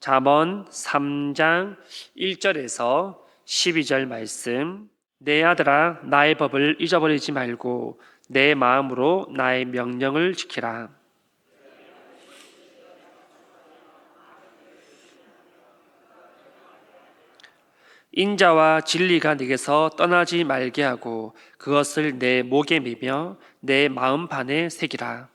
잠언 3장 1절에서 12절 말씀. 내 아들아, 나의 법을 잊어버리지 말고 내 마음으로 나의 명령을 지키라. 인자와 진리가 네게서 떠나지 말게 하고 그것을 내 목에 매며 내 마음판에 새기라.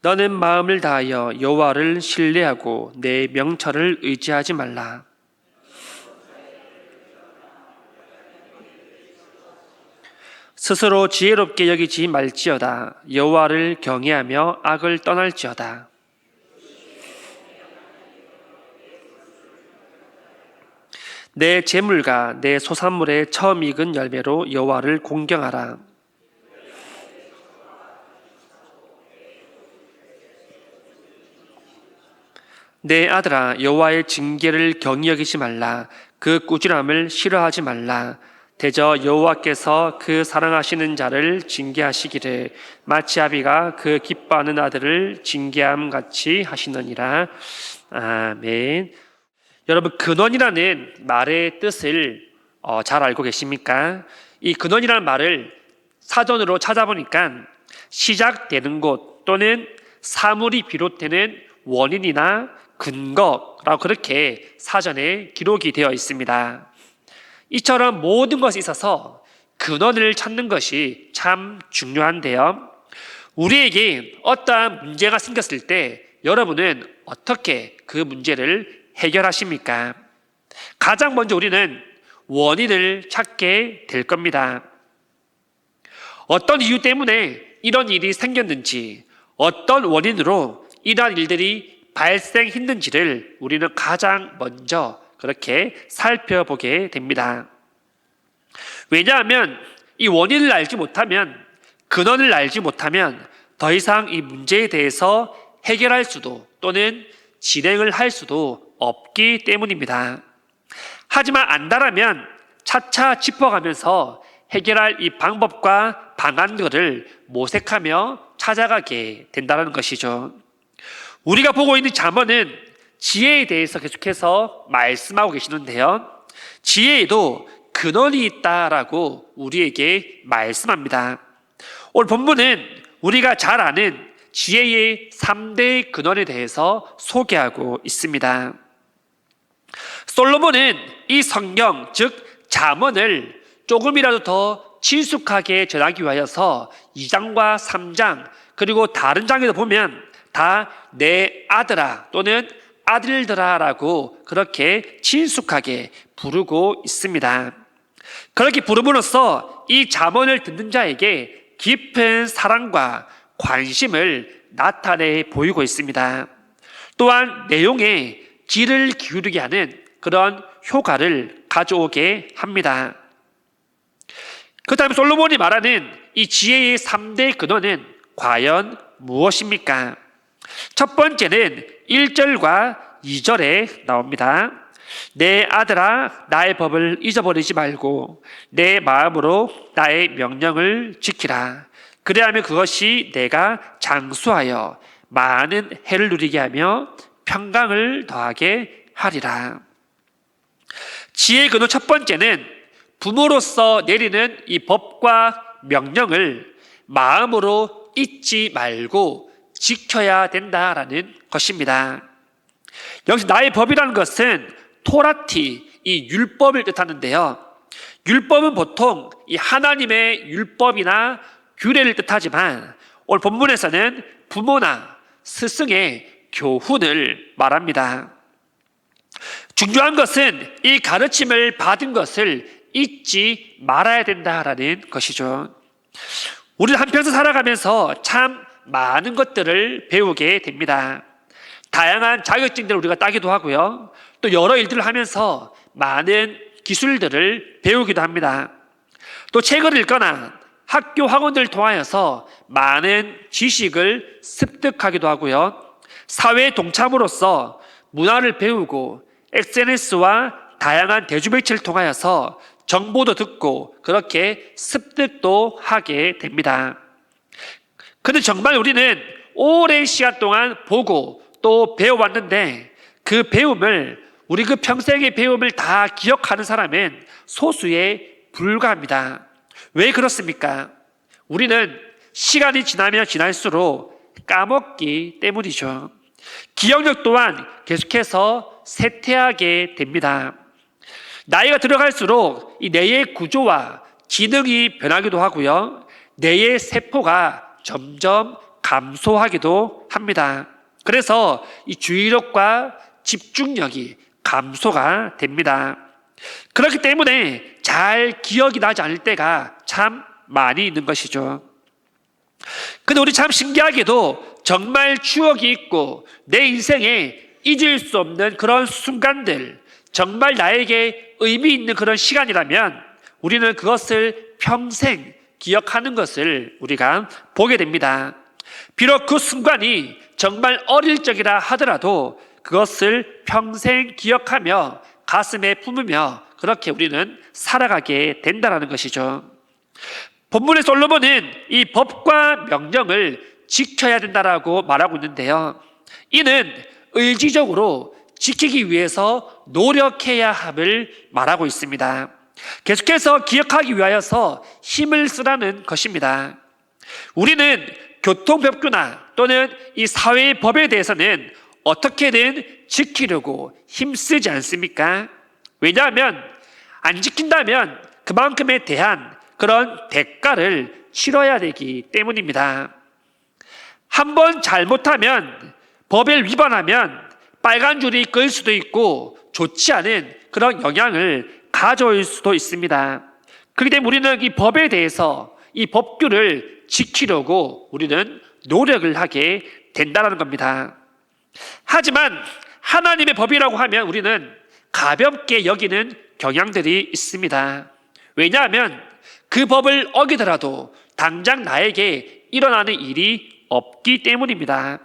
너는 마음을 다하여 여호와를 신뢰하고 내 명철을 의지하지 말라. 스스로 지혜롭게 여기지 말지어다. 여호와를 경외하며 악을 떠날지어다. 내 재물과 내 소산물의 처음 익은 열매로 여호와를 공경하라. 내 아들아, 여호와의 징계를 경히 여기지 말라. 그 꾸지람을 싫어하지 말라. 대저 여호와께서 그 사랑하시는 자를 징계하시기를 마치 아비가 그 기뻐하는 아들을 징계함 같이 하시느니라. 아멘. 여러분, 근원이라는 말의 뜻을 잘 알고 계십니까? 이 근원이라는 말을 사전으로 찾아보니까 시작되는 곳 또는 사물이 비롯되는 원인이나 근거라고 그렇게 사전에 기록이 되어 있습니다. 이처럼 모든 것에 있어서 근원을 찾는 것이 참 중요한데요. 우리에게 어떠한 문제가 생겼을 때 여러분은 어떻게 그 문제를 해결하십니까? 가장 먼저 우리는 원인을 찾게 될 겁니다. 어떤 이유 때문에 이런 일이 생겼는지, 어떤 원인으로 이러한 일들이 발생했는지를 우리는 가장 먼저 그렇게 살펴보게 됩니다. 왜냐하면 이 원인을 알지 못하면, 근원을 알지 못하면 더 이상 이 문제에 대해서 해결할 수도 또는 진행을 할 수도 없기 때문입니다. 하지만 안다라면 차차 짚어가면서 해결할 이 방법과 방안들을 모색하며 찾아가게 된다는 것이죠. 우리가 보고 있는 잠언은 지혜에 대해서 계속해서 말씀하고 계시는데요. 지혜에도 근원이 있다라고 우리에게 말씀합니다. 오늘 본문은 우리가 잘 아는 지혜의 3대 근원에 대해서 소개하고 있습니다. 솔로몬은 이 성경, 즉 잠언을 조금이라도 더 친숙하게 전하기 위하여서 2장과 3장 그리고 다른 장에도 보면 다 내 아들아 또는 아들들아라고 그렇게 친숙하게 부르고 있습니다. 그렇게 부름으로써 이 잠언을 듣는 자에게 깊은 사랑과 관심을 나타내 보이고 있습니다. 또한 내용에 귀를 기울이게 하는 그런 효과를 가져오게 합니다. 그 다음에 솔로몬이 말하는 이 지혜의 3대 근원은 과연 무엇입니까? 첫 번째는 1절과 2절에 나옵니다. 내 아들아, 나의 법을 잊어버리지 말고 내 마음으로 나의 명령을 지키라. 그래야면 그것이 내가 장수하여 많은 해를 누리게 하며 평강을 더하게 하리라. 지혜의 근원 첫 번째는 부모로서 내리는 이 법과 명령을 마음으로 잊지 말고 지켜야 된다라는 것입니다. 여기서 나의 법이라는 것은 토라티, 이 율법을 뜻하는데요. 율법은 보통 이 하나님의 율법이나 규례를 뜻하지만 오늘 본문에서는 부모나 스승의 교훈을 말합니다. 중요한 것은 이 가르침을 받은 것을 잊지 말아야 된다라는 것이죠. 우리는 한평생 살아가면서 참 많은 것들을 배우게 됩니다. 다양한 자격증들을 우리가 따기도 하고요. 또 여러 일들을 하면서 많은 기술들을 배우기도 합니다. 또 책을 읽거나 학교 학원들을 통하여서 많은 지식을 습득하기도 하고요. 사회의 동참으로서 문화를 배우고 SNS와 다양한 대중매체를 통하여서 정보도 듣고 그렇게 습득도 하게 됩니다. 근데 정말 우리는 오랜 시간 동안 보고 또 배워왔는데 그 배움을 우리 그 평생의 배움을 다 기억하는 사람은 소수에 불과합니다. 왜 그렇습니까? 우리는 시간이 지나면 지날수록 까먹기 때문이죠. 기억력 또한 계속해서 쇠퇴하게 됩니다. 나이가 들어갈수록 이 뇌의 구조와 기능이 변하기도 하고요. 뇌의 세포가 점점 감소하기도 합니다. 그래서 이 주의력과 집중력이 감소가 됩니다. 그렇기 때문에 잘 기억이 나지 않을 때가 참 많이 있는 것이죠. 근데 우리 참 신기하게도 정말 추억이 있고 내 인생에 잊을 수 없는 그런 순간들, 정말 나에게 의미 있는 그런 시간이라면 우리는 그것을 평생 기억하는 것을 우리가 보게 됩니다. 비록 그 순간이 정말 어릴 적이라 하더라도 그것을 평생 기억하며 가슴에 품으며 그렇게 우리는 살아가게 된다는 것이죠. 본문의 솔로몬은 이 법과 명령을 지켜야 된다라고 말하고 있는데요. 이는 의지적으로 지키기 위해서 노력해야 함을 말하고 있습니다. 계속해서 기억하기 위하여서 힘을 쓰라는 것입니다. 우리는 교통법규나 또는 이 사회의 법에 대해서는 어떻게든 지키려고 힘쓰지 않습니까? 왜냐하면 안 지킨다면 그만큼에 대한 그런 대가를 치러야 되기 때문입니다. 한번 잘못하면 법을 위반하면 빨간 줄이 끌 수도 있고 좋지 않은 그런 영향을 가져올 수도 있습니다. 그렇기 때문에 우리는 이 법에 대해서 이 법규를 지키려고 우리는 노력을 하게 된다는 겁니다. 하지만 하나님의 법이라고 하면 우리는 가볍게 여기는 경향들이 있습니다. 왜냐하면 그 법을 어기더라도 당장 나에게 일어나는 일이 없기 때문입니다.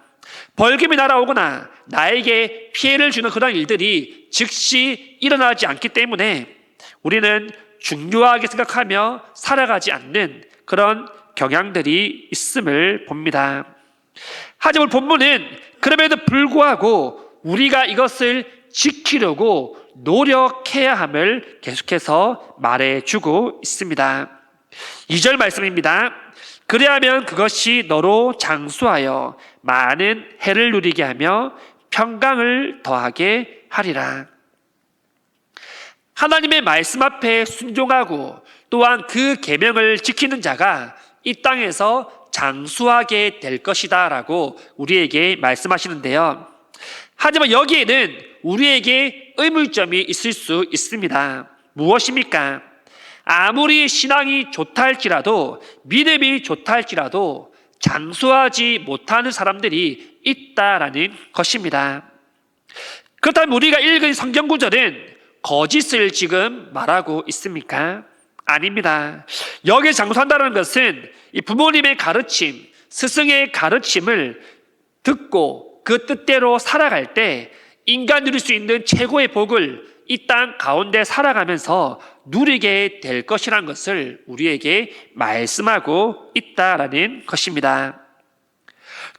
벌금이 날아오거나 나에게 피해를 주는 그런 일들이 즉시 일어나지 않기 때문에 우리는 중요하게 생각하며 살아가지 않는 그런 경향들이 있음을 봅니다. 하지만 본문은 그럼에도 불구하고 우리가 이것을 지키려고 노력해야 함을 계속해서 말해주고 있습니다. 2절 말씀입니다. 그래야면 그것이 너로 장수하여 많은 해를 누리게 하며 평강을 더하게 하리라. 하나님의 말씀 앞에 순종하고 또한 그 계명을 지키는 자가 이 땅에서 장수하게 될 것이다 라고 우리에게 말씀하시는데요. 하지만 여기에는 우리에게 의문점이 있을 수 있습니다. 무엇입니까? 아무리 신앙이 좋다 할지라도 믿음이 좋다 할지라도 장수하지 못하는 사람들이 있다라는 것입니다. 그렇다면 우리가 읽은 성경 구절은 거짓을 지금 말하고 있습니까? 아닙니다. 여기에 장수한다는 것은 이 부모님의 가르침, 스승의 가르침을 듣고 그 뜻대로 살아갈 때 인간 누릴 수 있는 최고의 복을 이 땅 가운데 살아가면서 누리게 될 것이라는 것을 우리에게 말씀하고 있다라는 것입니다.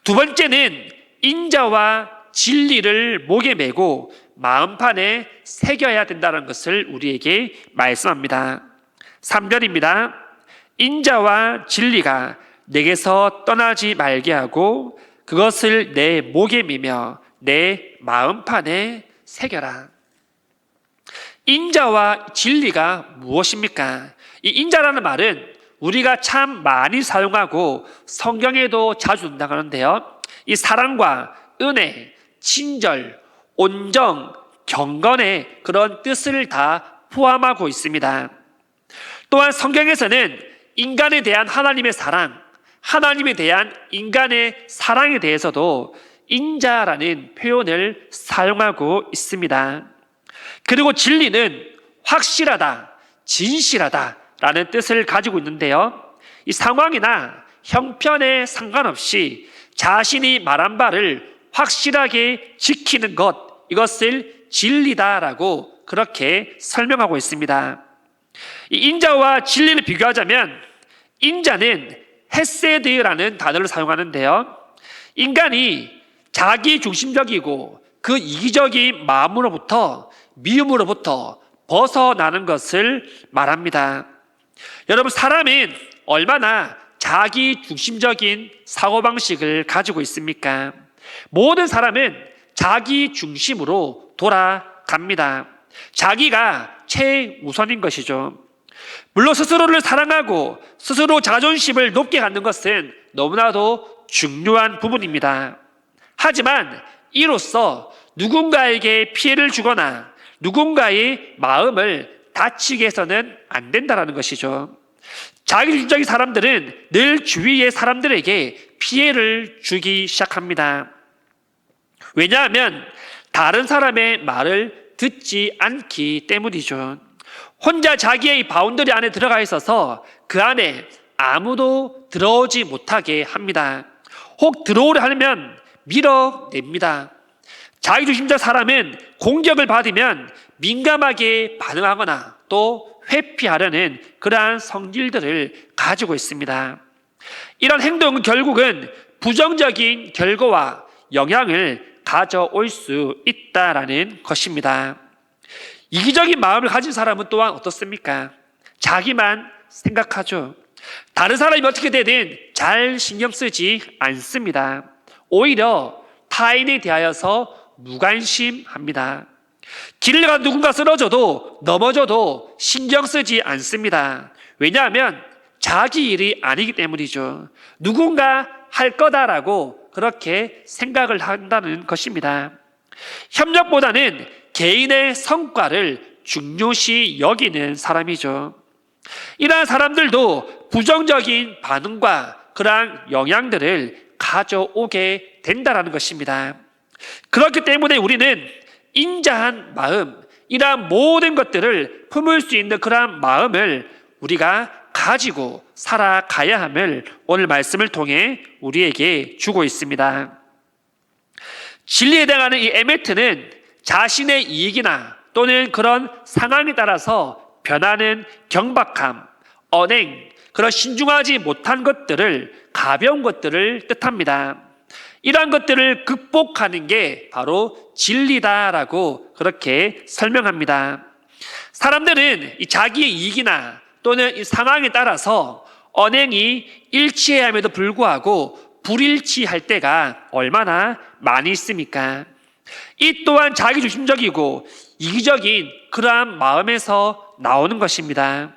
두 번째는 인자와 진리를 목에 메고 마음판에 새겨야 된다는 것을 우리에게 말씀합니다. 3절입니다. 인자와 진리가 내게서 떠나지 말게 하고 그것을 내 목에 미며 내 마음판에 새겨라. 인자와 진리가 무엇입니까? 이 인자라는 말은 우리가 참 많이 사용하고 성경에도 자주 등장하는데요. 이 사랑과 은혜, 친절, 온정, 경건의 그런 뜻을 다 포함하고 있습니다. 또한 성경에서는 인간에 대한 하나님의 사랑, 하나님에 대한 인간의 사랑에 대해서도 인자라는 표현을 사용하고 있습니다. 그리고 진리는 확실하다, 진실하다 라는 뜻을 가지고 있는데요. 이 상황이나 형편에 상관없이 자신이 말한 바를 확실하게 지키는 것, 이것을 진리다라고 그렇게 설명하고 있습니다. 이 인자와 진리를 비교하자면 인자는 헤세드라는 단어를 사용하는데요. 인간이 자기 중심적이고 그 이기적인 마음으로부터 미움으로부터 벗어나는 것을 말합니다. 여러분, 사람은 얼마나 자기 중심적인 사고방식을 가지고 있습니까? 모든 사람은 자기 중심으로 돌아갑니다. 자기가 최우선인 것이죠. 물론 스스로를 사랑하고 스스로 자존심을 높게 갖는 것은 너무나도 중요한 부분입니다. 하지만 이로써 누군가에게 피해를 주거나 누군가의 마음을 다치게 해서는 안 된다는 것이죠. 자기중심적인 사람들은 늘 주위의 사람들에게 피해를 주기 시작합니다. 왜냐하면 다른 사람의 말을 듣지 않기 때문이죠. 혼자 자기의 바운더리 안에 들어가 있어서 그 안에 아무도 들어오지 못하게 합니다. 혹 들어오려 하면 밀어냅니다. 자기중심적 사람은 공격을 받으면 민감하게 반응하거나 또 회피하려는 그러한 성질들을 가지고 있습니다. 이런 행동은 결국은 부정적인 결과와 영향을 가져올 수 있다라는 것입니다. 이기적인 마음을 가진 사람은 또한 어떻습니까? 자기만 생각하죠. 다른 사람이 어떻게 되든 잘 신경 쓰지 않습니다. 오히려 타인에 대하여서 무관심합니다. 길을 가다 누군가 쓰러져도 넘어져도 신경 쓰지 않습니다. 왜냐하면 자기 일이 아니기 때문이죠. 누군가 할 거다라고 그렇게 생각을 한다는 것입니다. 협력보다는 개인의 성과를 중요시 여기는 사람이죠. 이러한 사람들도 부정적인 반응과 그러한 영향들을 가져오게 된다는 것입니다. 그렇기 때문에 우리는 인자한 마음, 이러한 모든 것들을 품을 수 있는 그러한 마음을 우리가 가지고 살아가야 함을 오늘 말씀을 통해 우리에게 주고 있습니다. 진리에 해당하는 이 에메트는 자신의 이익이나 또는 그런 상황에 따라서 변하는 경박함, 언행, 그런 신중하지 못한 것들을, 가벼운 것들을 뜻합니다. 이러한 것들을 극복하는 게 바로 진리다라고 그렇게 설명합니다. 사람들은 이 자기의 이익이나 또는 이 상황에 따라서 언행이 일치해야 함에도 불구하고 불일치할 때가 얼마나 많이 있습니까? 이 또한 자기중심적이고 이기적인 그러한 마음에서 나오는 것입니다.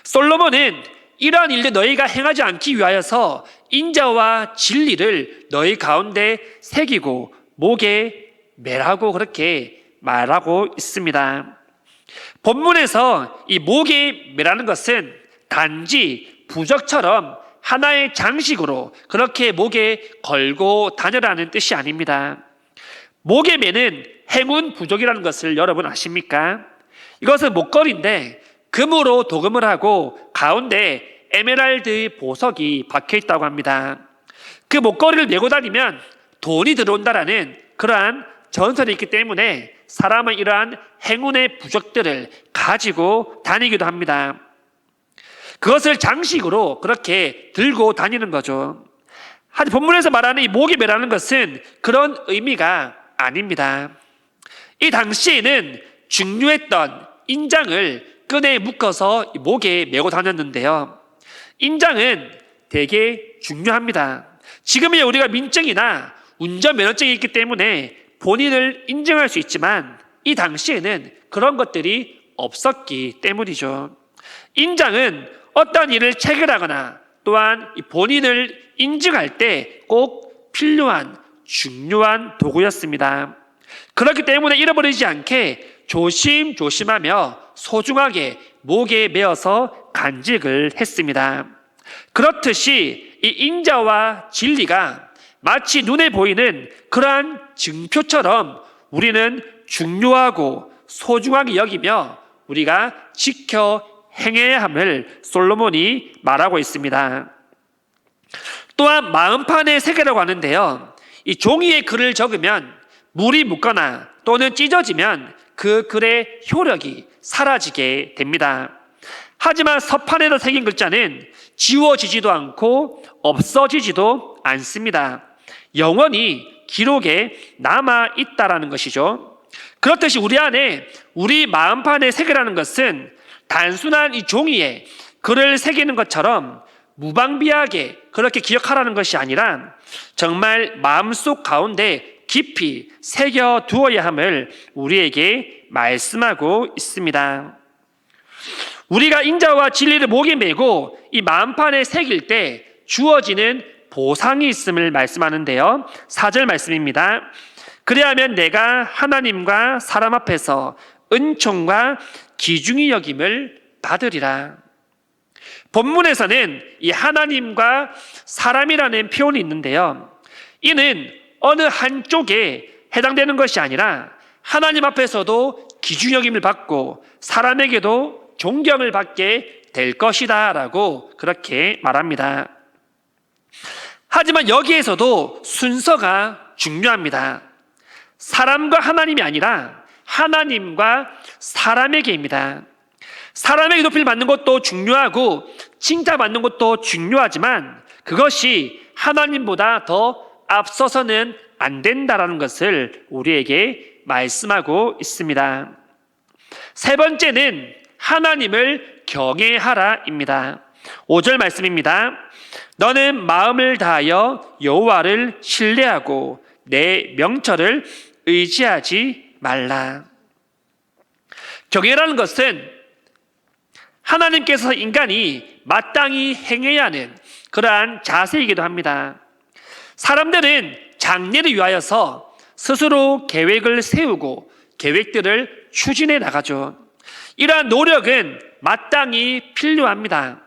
솔로몬은 이러한 일들 너희가 행하지 않기 위하여서 인자와 진리를 너희 가운데 새기고 목에 매라고 그렇게 말하고 있습니다. 본문에서 이 목에 매라는 것은 단지 부적처럼 하나의 장식으로 그렇게 목에 걸고 다녀라는 뜻이 아닙니다. 목에 매는 행운 부적이라는 것을 여러분 아십니까? 이것은 목걸이인데 금으로 도금을 하고 가운데 에메랄드 보석이 박혀 있다고 합니다. 그 목걸이를 메고 다니면 돈이 들어온다라는 그러한 전설이 있기 때문에 사람은 이러한 행운의 부적들을 가지고 다니기도 합니다. 그것을 장식으로 그렇게 들고 다니는 거죠. 하지만 본문에서 말하는 이 목에 매라는 것은 그런 의미가 아닙니다. 이 당시에는 중요했던 인장을 끈에 묶어서 목에 메고 다녔는데요. 인장은 되게 중요합니다. 지금의 우리가 민증이나 운전면허증이 있기 때문에 본인을 인증할 수 있지만 이 당시에는 그런 것들이 없었기 때문이죠. 인장은 어떤 일을 체결하거나 또한 본인을 인증할 때 꼭 필요한 중요한 도구였습니다. 그렇기 때문에 잃어버리지 않게 조심조심하며 소중하게 목에 메어서 간직을 했습니다. 그렇듯이 이 인자와 진리가 마치 눈에 보이는 그러한 증표처럼 우리는 중요하고 소중하게 여기며 우리가 지켜 행해야 함을 솔로몬이 말하고 있습니다. 또한 마음판의 세계라고 하는데요. 이 종이에 글을 적으면 물이 묻거나 또는 찢어지면 그 글의 효력이 사라지게 됩니다. 하지만 서판에다 새긴 글자는 지워지지도 않고 없어지지도 않습니다. 영원히 기록에 남아 있다라는 것이죠. 그렇듯이 우리 안에 우리 마음판에 새기라는 것은 단순한 이 종이에 글을 새기는 것처럼 무방비하게 그렇게 기억하라는 것이 아니라 정말 마음속 가운데 깊이 새겨 두어야 함을 우리에게 말씀하고 있습니다. 우리가 인자와 진리를 목에 메고 이 마음판에 새길 때 주어지는 보상이 있음을 말씀하는데요. 4절 말씀입니다. 그리하면 내가 하나님과 사람 앞에서 은총과 귀중히 여김을 받으리라. 본문에서는 이 하나님과 사람이라는 표현이 있는데요. 이는 어느 한쪽에 해당되는 것이 아니라 하나님 앞에서도 귀중히 여김을 받고 사람에게도 존경을 받게 될 것이다 라고 그렇게 말합니다. 하지만 여기에서도 순서가 중요합니다. 사람과 하나님이 아니라 하나님과 사람에게입니다. 사람에게 높이를 받는 것도 중요하고 칭찬받는 것도 중요하지만 그것이 하나님보다 더 앞서서는 안 된다라는 것을 우리에게 말씀하고 있습니다. 세 번째는 하나님을 경외하라입니다. 5절 말씀입니다. 너는 마음을 다하여 여호와를 신뢰하고 내 명철을 의지하지 말라. 경외라는 것은 하나님께서 인간이 마땅히 행해야 하는 그러한 자세이기도 합니다. 사람들은 장래를 위하여서 스스로 계획을 세우고 계획들을 추진해 나가죠. 이러한 노력은 마땅히 필요합니다.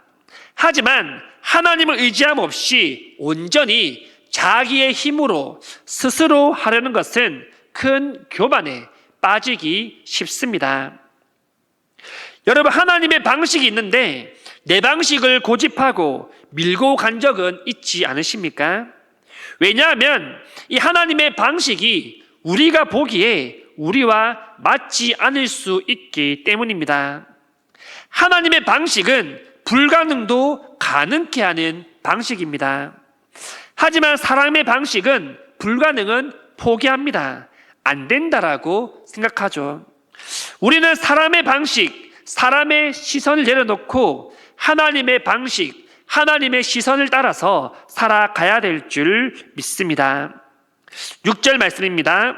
하지만 하나님을 의지함 없이 온전히 자기의 힘으로 스스로 하려는 것은 큰 교만에 빠지기 쉽습니다. 여러분, 하나님의 방식이 있는데 내 방식을 고집하고 밀고 간 적은 있지 않으십니까? 왜냐하면 이 하나님의 방식이 우리가 보기에 우리와 맞지 않을 수 있기 때문입니다. 하나님의 방식은 불가능도 가능케 하는 방식입니다. 하지만 사람의 방식은 불가능은 포기합니다. 안 된다라고 생각하죠. 우리는 사람의 방식, 사람의 시선을 내려놓고 하나님의 방식, 하나님의 시선을 따라서 살아가야 될 줄 믿습니다. 6절 말씀입니다.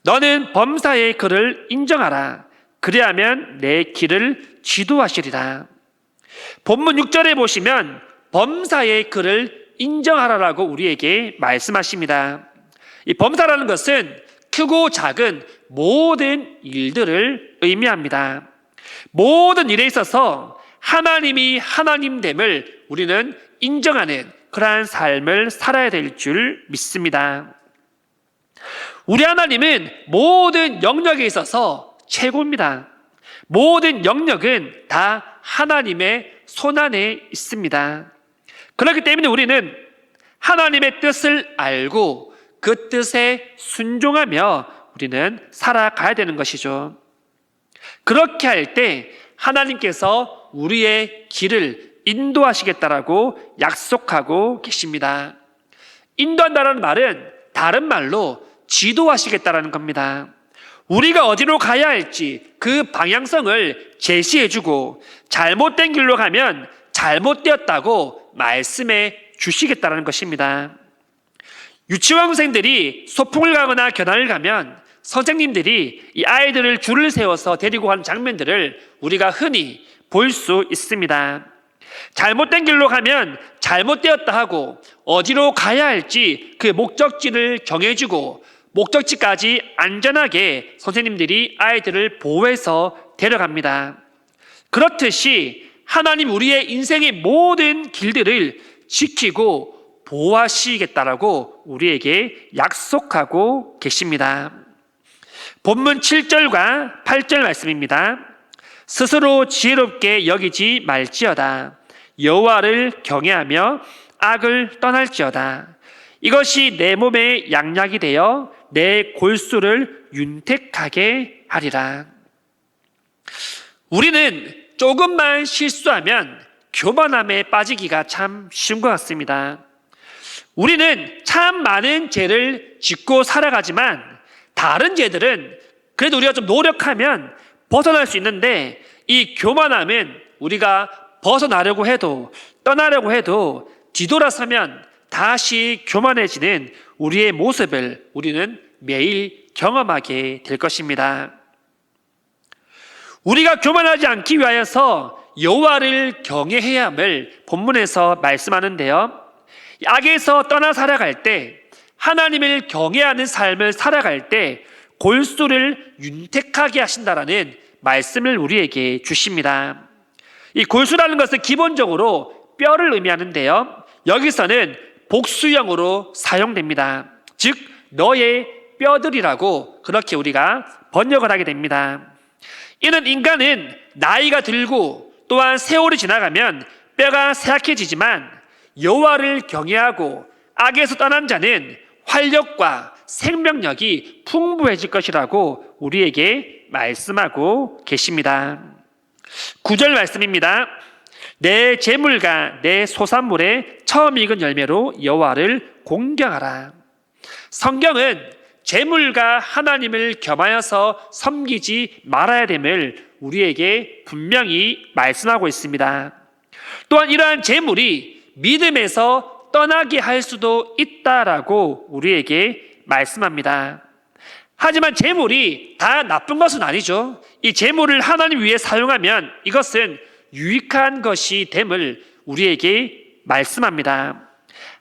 너는 범사의 글을 인정하라. 그리하면 내 길을 지도하시리라. 본문 6절에 보시면 범사의 글을 인정하라라고 우리에게 말씀하십니다. 이 범사라는 것은 크고 작은 모든 일들을 의미합니다. 모든 일에 있어서 하나님이 하나님됨을 우리는 인정하는 그러한 삶을 살아야 될 줄 믿습니다. 우리 하나님은 모든 영역에 있어서 최고입니다. 모든 영역은 다 하나님의 손안에 있습니다. 그렇기 때문에 우리는 하나님의 뜻을 알고 그 뜻에 순종하며 우리는 살아가야 되는 것이죠. 그렇게 할 때 하나님께서 우리의 길을 인도하시겠다라고 약속하고 계십니다. 인도한다는 말은 다른 말로 지도하시겠다라는 겁니다. 우리가 어디로 가야 할지 그 방향성을 제시해주고 잘못된 길로 가면 잘못되었다고 말씀해 주시겠다는 것입니다. 유치원생들이 소풍을 가거나 견학을 가면 선생님들이 이 아이들을 줄을 세워서 데리고 가는 장면들을 우리가 흔히 볼 수 있습니다. 잘못된 길로 가면 잘못되었다 하고 어디로 가야 할지 그 목적지를 정해주고 목적지까지 안전하게 선생님들이 아이들을 보호해서 데려갑니다. 그렇듯이 하나님 우리의 인생의 모든 길들을 지키고 보호하시겠다라고 우리에게 약속하고 계십니다. 본문 7절과 8절 말씀입니다. 스스로 지혜롭게 여기지 말지어다. 여호와를 경외하며 악을 떠날지어다. 이것이 내 몸의 양약이 되어 내 골수를 윤택하게 하리라. 우리는 조금만 실수하면 교만함에 빠지기가 참 쉬운 것 같습니다. 우리는 참 많은 죄를 짓고 살아가지만 다른 죄들은 그래도 우리가 좀 노력하면 벗어날 수 있는데, 이 교만함은 우리가 벗어나려고 해도 떠나려고 해도 뒤돌아서면 다시 교만해지는 우리의 모습을 우리는 매일 경험하게 될 것입니다. 우리가 교만하지 않기 위하여서 여호와를 경외해야 함을 본문에서 말씀하는데요, 악에서 떠나 살아갈 때, 하나님을 경외하는 삶을 살아갈 때 골수를 윤택하게 하신다라는 말씀을 우리에게 주십니다. 이 골수라는 것은 기본적으로 뼈를 의미하는데요, 여기서는 복수형으로 사용됩니다. 즉 너의 뼈들이라고 그렇게 우리가 번역을 하게 됩니다. 이는 인간은 나이가 들고 또한 세월이 지나가면 뼈가 쇠약해지지만 여호와를 경외하고 악에서 떠난 자는 활력과 생명력이 풍부해질 것이라고 우리에게 말씀하고 계십니다. 9절 말씀입니다. 내 재물과 내 소산물의 처음 익은 열매로 여호와를 공경하라. 성경은 재물과 하나님을 겸하여서 섬기지 말아야 됨을 우리에게 분명히 말씀하고 있습니다. 또한 이러한 재물이 믿음에서 떠나게 할 수도 있다라고 우리에게 말씀합니다. 하지만 재물이 다 나쁜 것은 아니죠. 이 재물을 하나님 위해 사용하면 이것은 유익한 것이 됨을 우리에게 말씀합니다.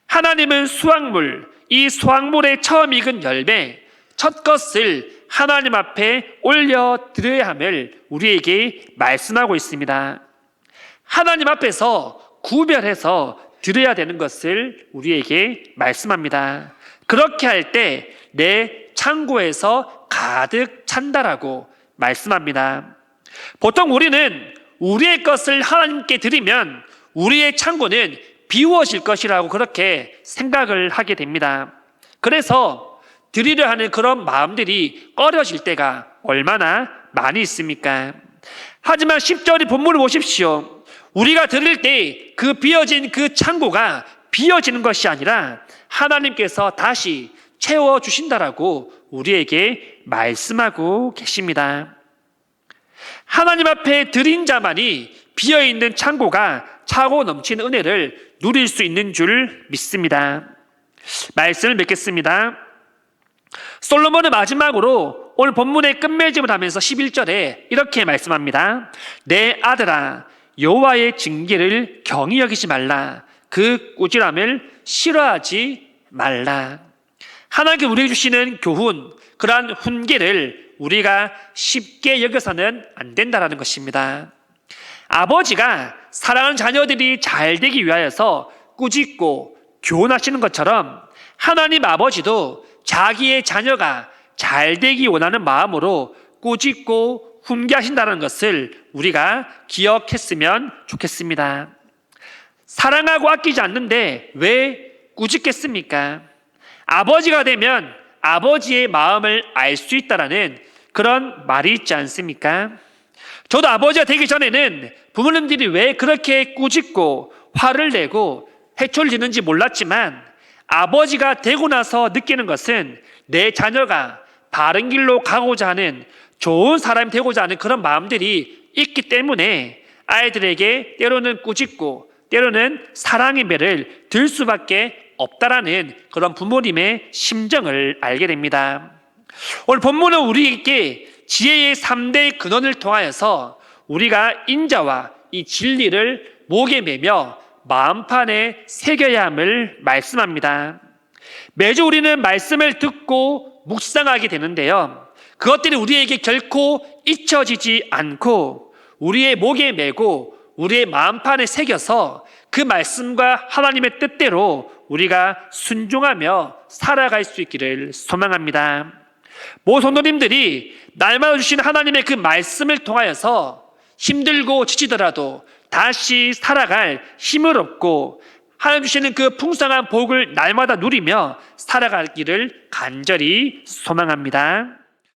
하나님은 수확물, 이 수확물의 처음 익은 열매, 첫 것을 하나님 앞에 올려드려야 함을 우리에게 말씀하고 있습니다. 하나님 앞에서 구별해서 드려야 되는 것을 우리에게 말씀합니다. 그렇게 할 때 내 창고에서 가득 찬다라고 말씀합니다. 보통 우리는 우리의 것을 하나님께 드리면 우리의 창고는 비워질 것이라고 그렇게 생각을 하게 됩니다. 그래서 드리려 하는 그런 마음들이 꺼려질 때가 얼마나 많이 있습니까? 하지만 10절의 본문을 보십시오. 우리가 드릴 때 그 비어진 그 창고가 비어지는 것이 아니라 하나님께서 다시 채워주신다라고 우리에게 말씀하고 계십니다. 하나님 앞에 드린 자만이 비어있는 창고가 차고 넘치는 은혜를 누릴 수 있는 줄 믿습니다. 말씀을 맺겠습니다. 솔로몬은 마지막으로 오늘 본문의 끝맺음을 하면서 11절에 이렇게 말씀합니다. 내 아들아, 여호와의 징계를 경히 여기지 말라. 그 꾸지람을 싫어하지 말라. 하나님께 우리에게 주시는 교훈, 그러한 훈계를 우리가 쉽게 여겨서는 안 된다는 것입니다. 아버지가 사랑하는 자녀들이 잘 되기 위하여서 꾸짖고 교훈하시는 것처럼 하나님 아버지도 자기의 자녀가 잘 되기 원하는 마음으로 꾸짖고 훈계하신다는 것을 우리가 기억했으면 좋겠습니다. 사랑하고 아끼지 않는데 왜 꾸짖겠습니까? 아버지가 되면 아버지의 마음을 알 수 있다라는 그런 말이 있지 않습니까? 저도 아버지가 되기 전에는 부모님들이 왜 그렇게 꾸짖고 화를 내고 해초를 지는지 몰랐지만 아버지가 되고 나서 느끼는 것은 내 자녀가 바른 길로 가고자 하는, 좋은 사람이 되고자 하는 그런 마음들이 있기 때문에 아이들에게 때로는 꾸짖고 때로는 사랑의 매를 들 수밖에 없다라는 그런 부모님의 심정을 알게 됩니다. 오늘 본문은 우리에게 지혜의 3대 근원을 통하여서 우리가 인자와 이 진리를 목에 매며 마음판에 새겨야 함을 말씀합니다. 매주 우리는 말씀을 듣고 묵상하게 되는데요, 그것들이 우리에게 결코 잊혀지지 않고 우리의 목에 매고 우리의 마음판에 새겨서 그 말씀과 하나님의 뜻대로 우리가 순종하며 살아갈 수 있기를 소망합니다. 모든 성도님들이 날마다 주신 하나님의 그 말씀을 통하여서 힘들고 지치더라도 다시 살아갈 힘을 얻고 하나님 주시는 그 풍성한 복을 날마다 누리며 살아가기를 간절히 소망합니다.